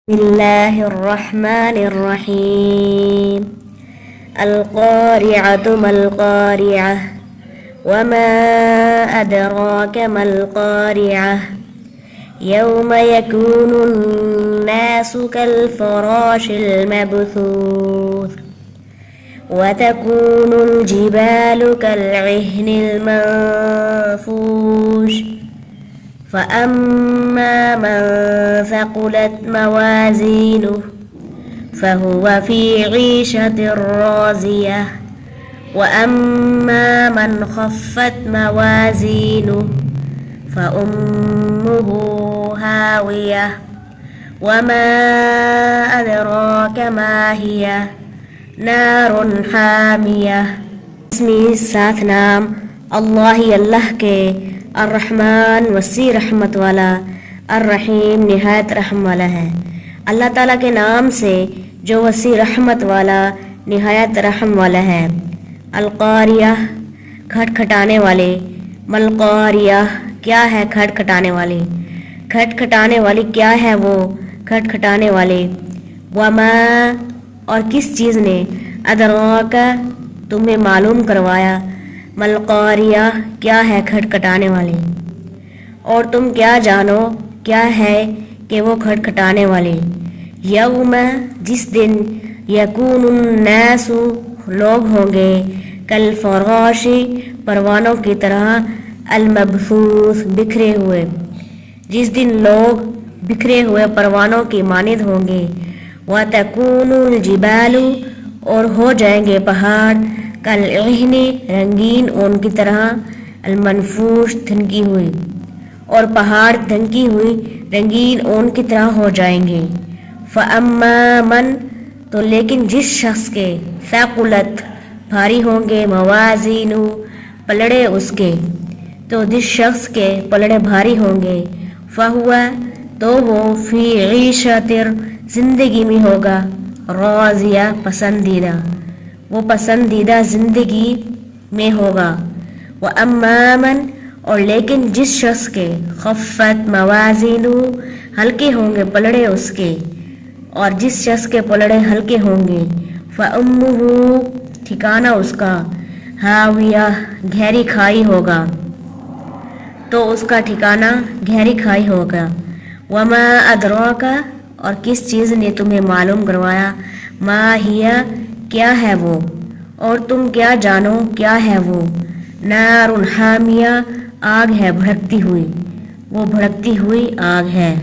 بسم الله الرحمن الرحيم القارعة ما القارعة وما أدراك ما القارعة يوم يكون الناس كالفراش المبثوث وتكون الجبال كالعهن المنفوش فأما من ثقلت موازينه فهو في عيشة راضية وأما من خفت موازينه فأمه هاوية وما أدراك ما هي نار حامية اسمی ساتھ نام اللہ ہی اللہ کے الرحمن وسیع رحمت والا الرحیم نہایت رحم والا ہے۔ اللہ تعالیٰ کے نام سے جو وسیع رحمت والا نہایت رحم والا ہے۔ القاریہ کھٹکھٹانے والے، ملقاریہ کیا ہے کھٹکھٹانے والی، کھٹکھٹانے والی کیا ہے وہ کھٹکھٹانے والے، وما اور کس چیز نے ادراک تمہیں معلوم کروایا، ملقاریہ کیا ہے کھٹکھٹانے والی، اور تم کیا جانو کیا ہے کہ وہ کھٹکھٹانے والی۔ یوم جس دن یکون الناس لوگ ہوں گے کالفراش پروانوں کی طرح المبثوث بکھرے ہوئے، جس دن لوگ بکھرے ہوئے پروانوں کی مانند ہوں گے۔ وتکون الجبال اور ہو جائیں گے پہاڑ کالعہن رنگین اون کی طرح المنفوش دھنکی ہوئی، اور پہاڑ دھنکی ہوئی رنگین اون کی طرح ہو جائیں گے۔ فاما من تو لیکن جس شخص کے ثقلت بھاری ہوں گے موازینہ پلڑے اس کے، تو جس شخص کے پلڑے بھاری ہوں گے فہو تو وہ فی عیشۃ زندگی میں ہوگا راضیہ پسندیدہ، وہ پسندیدہ زندگی میں ہوگا۔ وَأَمَّا مَنْ اور لیکن جس شخص کے خفت موازینہ ہلکے ہوں گے پلڑے اس کے، اور جس شخص کے پلڑے ہلکے ہوں گے فَأُمُّهُ ٹھکانہ اس کا ہاویہ گہری کھائی ہوگا، تو اس کا ٹھکانہ گہری کھائی ہوگا۔ وَمَا أَدْرَاكَ اور کس چیز نے تمہیں معلوم کروایا، ما ہی کیا ہے وہ، اور تم کیا جانو کیا ہے وہ، نار حامیہ آگ ہے بھڑکتی ہوئی، وہ بھڑکتی ہوئی آگ ہے۔